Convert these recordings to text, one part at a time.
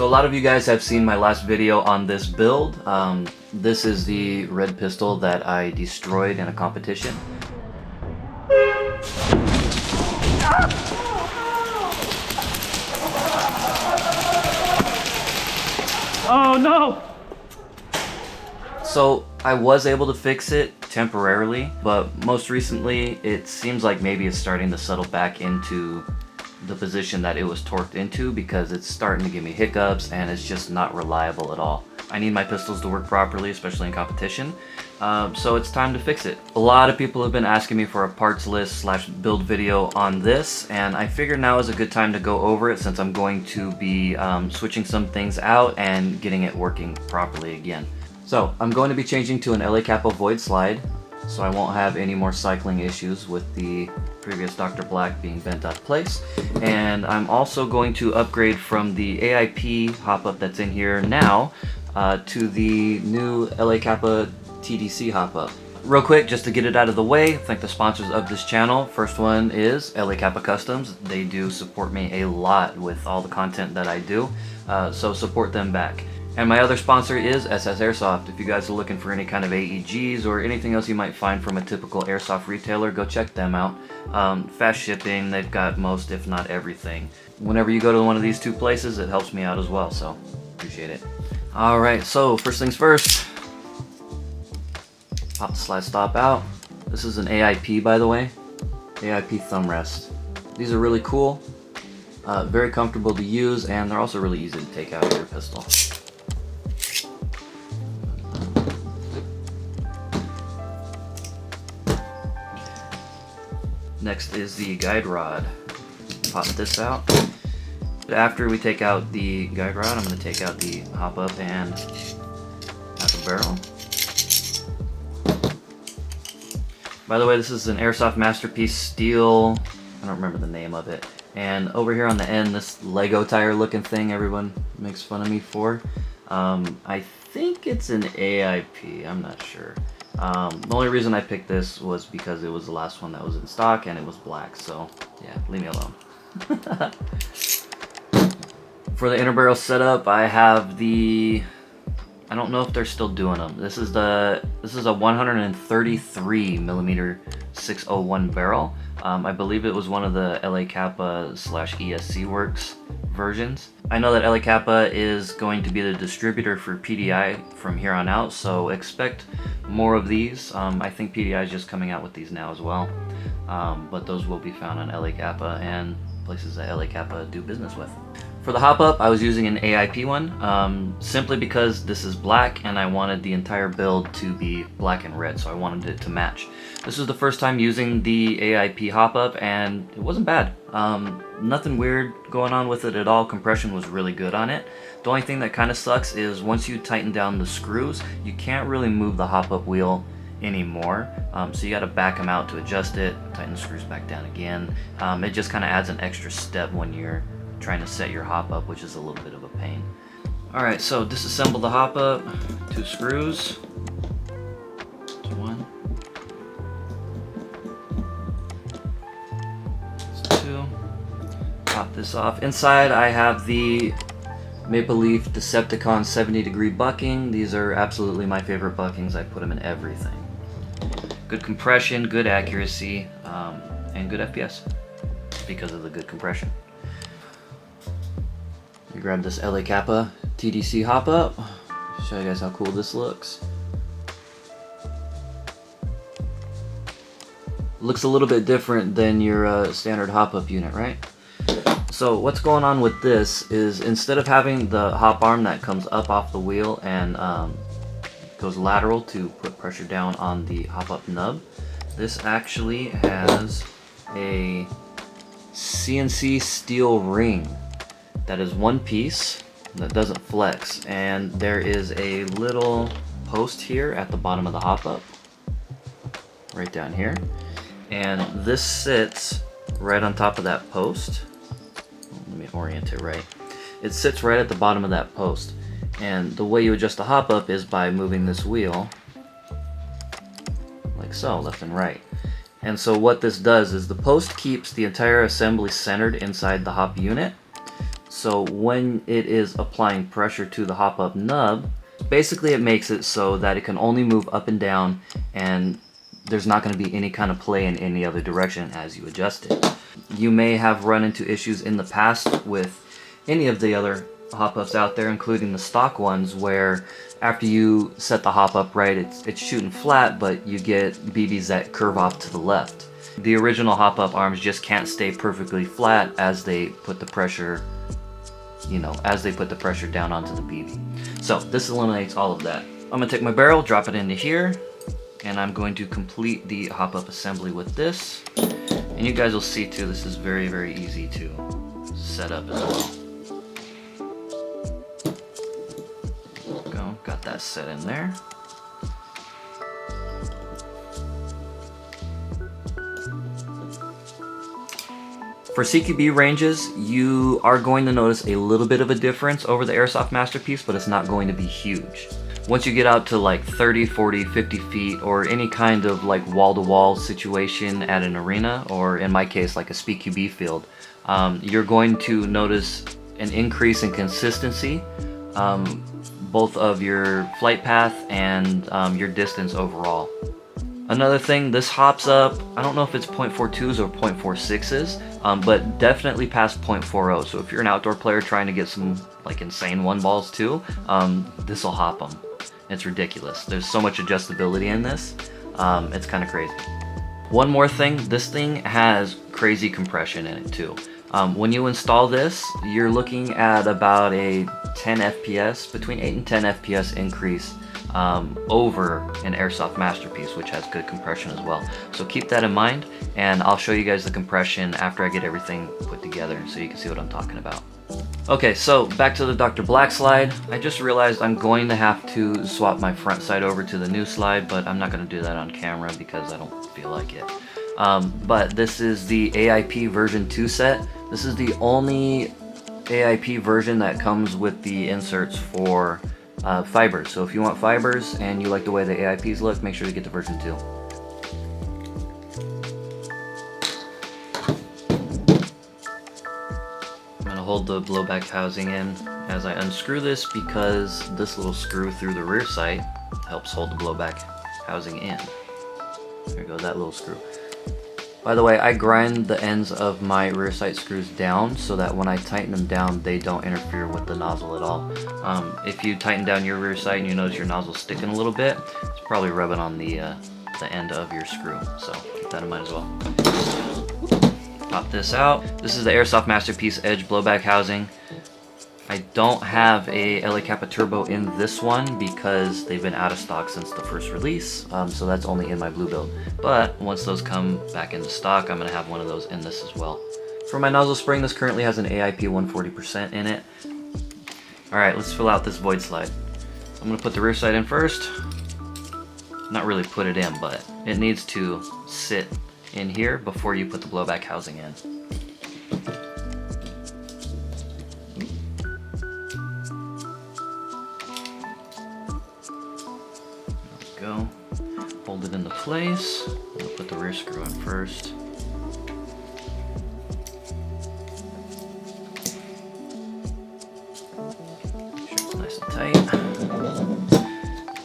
So a lot of you guys have seen my last video on this build. This is the red pistol that I destroyed in a competition. Oh no! So I was able to fix it temporarily, but most recently it seems like maybe it's starting to settle back into the position that it was torqued into, because it's starting to give me hiccups and it's just not reliable at all. I need my pistols to work properly, especially in competition, so it's time to fix it. A lot of people have been asking me for a parts list / build video on this, and I figured now is a good time to go over it since I'm going to be switching some things out and getting it working properly again. So I'm going to be changing to an Capa Void slide, so I won't have any more cycling issues with the previous Dr. Black being bent out of place. And I'm also going to upgrade from the AIP Hopup that's in here now to the new Capa TDC Hopup. Real quick, just to get it out of the way, thank the sponsors of this channel. First one is Hi-Capa Customs. They do support me a lot with all the content that I do, so support them back. And my other sponsor is SS Airsoft. If you guys are looking for any kind of AEGs or anything else you might find from a typical airsoft retailer, go check them out. Fast shipping, they've got most if not everything. Whenever you go to one of these two places, it helps me out as well, so appreciate it. Alright, so first things first, pop the slide stop out. This is an AIP, by the way, AIP thumb rest. These are really cool, very comfortable to use, and they're also really easy to take out of your pistol. Next is the guide rod. Pop this out. After we take out the guide rod, I'm going to take out the Hopup and out the barrel. By the way, this is an Airsoft Masterpiece steel. I don't remember the name of it. And over here on the end, this Lego tire looking thing everyone makes fun of me for. I think it's an AIP, I'm not sure. The only reason I picked this was because it was the last one that was in stock and it was black, so yeah, leave me alone. For the inner barrel setup, I have the, I don't know if they're still doing them. This is a 133 millimeter 601 barrel. I believe it was one of the Capa / ESC Works versions. I know that Capa is going to be the distributor for PDI from here on out, so expect more of these. I think PDI is just coming out with these now as well, but those will be found on Capa and places that Capa do business with. For the Hopup, I was using an AIP one, simply because this is black and I wanted the entire build to be black and red, so I wanted it to match. This was the first time using the AIP Hopup and it wasn't bad. Nothing weird going on with it at all. Compression was really good on it. The only thing that kind of sucks is once you tighten down the screws, you can't really move the Hopup wheel anymore, so you got to back them out to adjust it, tighten the screws back down again. It just kind of adds an extra step when you're trying to set your Hopup, which is a little bit of a pain. Alright, so disassemble the Hopup. 2 screws. That's 1. That's 2. Pop this off. Inside I have the Maple Leaf Decepticon 70-degree bucking. These are absolutely my favorite buckings. I put them in everything. Good compression, good accuracy, and good FPS because of the good compression. I grab this Capa TDC Hopup. Show you guys how cool this looks. Looks a little bit different than your standard Hopup unit, right? So what's going on with this is instead of having the hop arm that comes up off the wheel and goes lateral to put pressure down on the Hopup nub, this actually has a CNC steel ring that is one piece that doesn't flex, and there is a little post here at the bottom of the Hopup, right down here, and this sits right on top of that post. Let me orient it right. It sits right at the bottom of that post, and the way you adjust the Hopup is by moving this wheel like so, left and right. And so what this does is the post keeps the entire assembly centered inside the hop unit. So when it is applying pressure to the hop-up nub, basically it makes it so that it can only move up and down, and there's not going to be any kind of play in any other direction as you adjust it. You may have run into issues in the past with any of the other hop-ups out there, including the stock ones, where after you set the hop-up right, it's shooting flat, but you get BBs that curve off to the left. The original hop-up arms just can't stay perfectly flat as they put the pressure, down onto the BB. So this eliminates all of that. I'm gonna take my barrel, drop it into here, and I'm going to complete the hop-up assembly with this. And you guys will see too, this is very, very easy to set up as well. Go, got that set in there. For CQB ranges, you are going to notice a little bit of a difference over the Airsoft Masterpiece, but it's not going to be huge. Once you get out to like 30, 40, 50 feet, or any kind of like wall-to-wall situation at an arena, or in my case like a speedqb field, you're going to notice an increase in consistency, both of your flight path and your distance overall. Another thing, this hops up, I don't know if it's 0.42s or 0.46s, but definitely past 0.40. So if you're an outdoor player trying to get some like insane one balls too, this will hop them. It's ridiculous. There's so much adjustability in this. It's kind of crazy. One more thing, this thing has crazy compression in it too. When you install this, you're looking at about a 10 FPS, between 8 and 10 FPS increase over an Airsoft Masterpiece, which has good compression as well. So keep that in mind, and I'll show you guys the compression after I get everything put together so you can see what I'm talking about. Okay, so back to the Dr. Black slide. I just realized I'm going to have to swap my front side over to the new slide, but I'm not going to do that on camera because I don't feel like it. But this is the AIP version 2 set. This is the only AIP version that comes with the inserts for fibers. So if you want fibers and you like the way the AIPs look, make sure to get the version 2. I'm going to hold the blowback housing in as I unscrew this, because this little screw through the rear sight helps hold the blowback housing in. There goes that little screw. By the way, I grind the ends of my rear sight screws down so that when I tighten them down, they don't interfere with the nozzle at all. If you tighten down your rear sight and you notice your nozzle sticking a little bit, it's probably rubbing on the end of your screw. So keep that in mind as well. Pop this out. This is the Airsoft Masterpiece Edge blowback housing. I don't have a Hi-Capa Turbo in this one because they've been out of stock since the first release, so that's only in my blue build. But once those come back into stock, I'm going to have one of those in this as well. For my nozzle spring, this currently has an AIP 140% in it. Alright, let's fill out this void slide. I'm going to put the rear sight in first. Not really put it in, but it needs to sit in here before you put the blowback housing in. Go. Hold it into place. I'm gonna put the rear screw in first. Make sure it's nice and tight.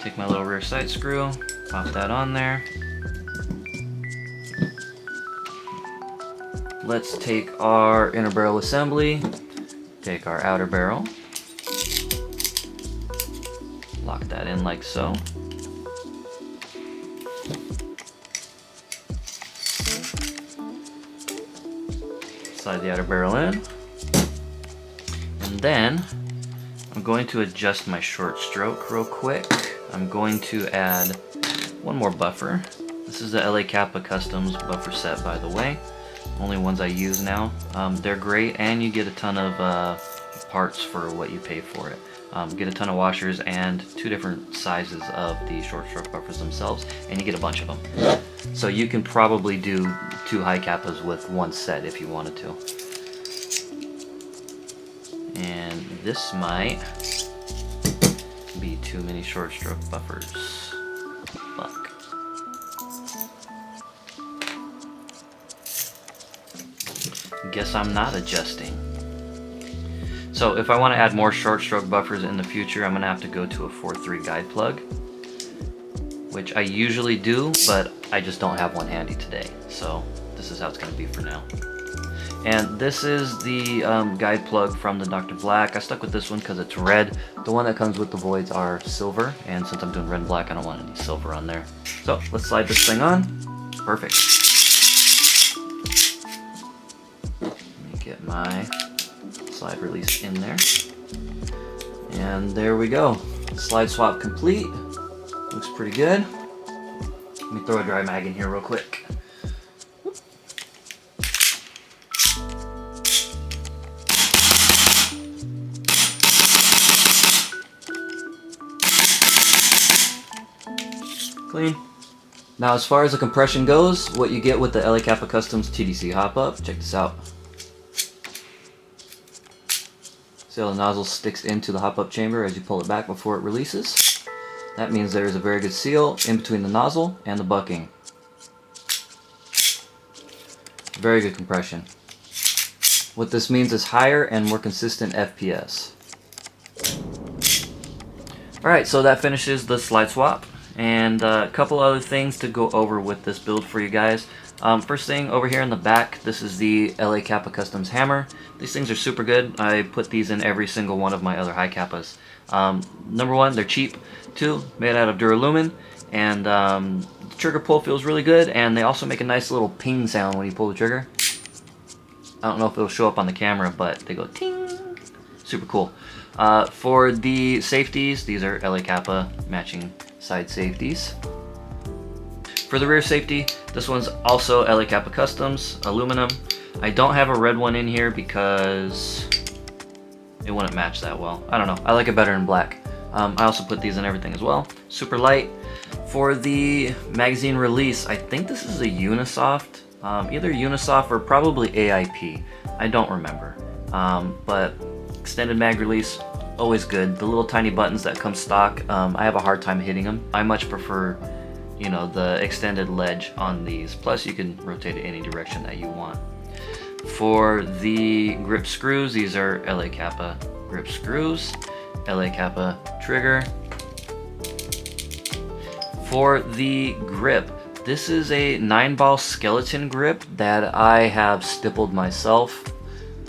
Take my little rear sight screw, pop that on there. Let's take our inner barrel assembly, take our outer barrel, lock that in like so. Slide the outer barrel in, and then I'm going to adjust my short stroke real quick. I'm going to add one more buffer. This is the Hi-Capa Customs buffer set, by the way. Only ones I use now. They're great, and you get a ton of parts for what you pay for it. Get a ton of washers and 2 different sizes of the short stroke buffers themselves, and you get a bunch of them. So you can probably do 2 Hi-Capas with one set if you wanted to. And this might be too many short stroke buffers. Fuck. Guess I'm not adjusting. So if I want to add more short stroke buffers in the future, I'm going to have to go to a 4.3 guide plug, which I usually do, but I just don't have one handy today. So this is how it's going to be for now. And this is the guide plug from the Dr. Black. I stuck with this one because it's red. The one that comes with the voids are silver, and since I'm doing red and black, I don't want any silver on there. So let's slide this thing on. Perfect. Let me get my slide release in there. And there we go. Slide swap complete. Looks pretty good. Let me throw a dry mag in here real quick. Clean. Now as far as the compression goes, what you get with the Capa Customs TDC Hopup, check this out. See how the nozzle sticks into the hop-up chamber as you pull it back before it releases? That means there is a very good seal in between the nozzle and the bucking. Very good compression. What this means is higher and more consistent FPS. Alright, so that finishes the slide swap. And a couple other things to go over with this build for you guys. First thing over here in the back, this is the Capa Customs hammer. These things are super good. I put these in every single one of my other Hi-Capas. Number one, they're cheap. Two, made out of duralumin. And the trigger pull feels really good. And they also make a nice little ping sound when you pull the trigger. I don't know if it'll show up on the camera, but they go ting. Super cool. For the safeties, these are Capa matching side safeties. For the rear safety, this one's also Capa Customs, aluminum. I don't have a red one in here because it wouldn't match that well. I don't know, I like it better in black. I also put these in everything as well. Super light. For the magazine release, I think this is a Unisoft, either Unisoft or probably AIP. I don't remember. But extended mag release, always good. The little tiny buttons that come stock, I have a hard time hitting them. I much prefer, you know, the extended ledge on these. Plus you can rotate it any direction that you want. For the grip screws, these are Capa grip screws, Capa trigger. For the grip, this is a 9-ball skeleton grip that I have stippled myself.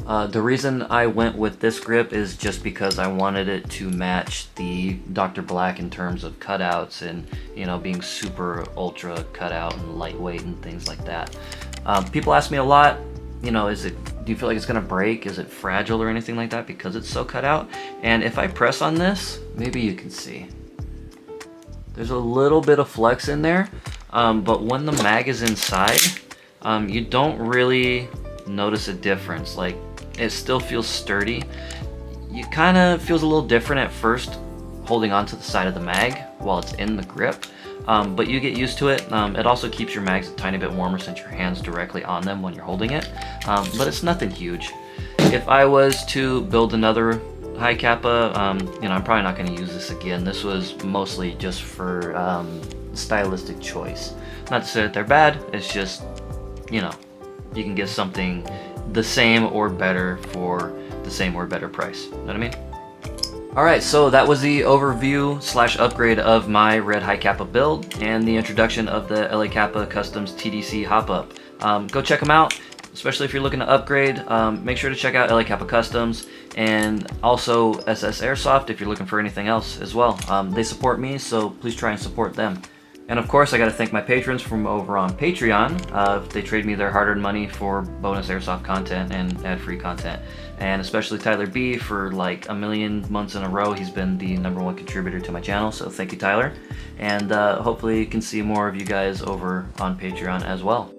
The reason I went with this grip is just because I wanted it to match the Dr. Black in terms of cutouts and, you know, being super ultra cutout and lightweight and things like that. People ask me a lot, you know, do you feel like it's gonna break? Is it fragile or anything like that because it's so cut out? And if I press on this, maybe you can see. There's a little bit of flex in there, but when the mag is inside, you don't really notice a difference. Like, it still feels sturdy. It kind of feels a little different at first holding onto the side of the mag while it's in the grip, but you get used to it. It also keeps your mags a tiny bit warmer since your hand's directly on them when you're holding it, but it's nothing huge. If I was to build another Hi-Capa, you know, I'm probably not going to use this again. This was mostly just for stylistic choice. Not to say that they're bad, it's just, you know, you can get something the same or better for the same or better price. You know what I mean? Alright, so that was the overview / upgrade of my red Hi-Capa build and the introduction of the Capa Customs TDC Hopup. Go check them out, especially if you're looking to upgrade. Make sure to check out Capa Customs and also SS Airsoft if you're looking for anything else as well. They support me, so please try and support them. And of course, I gotta thank my patrons from over on Patreon. They trade me their hard-earned money for bonus Airsoft content and ad-free content. And especially Tyler B for like 1 million months in a row. He's been the #1 contributor to my channel, so thank you, Tyler. And hopefully you can see more of you guys over on Patreon as well.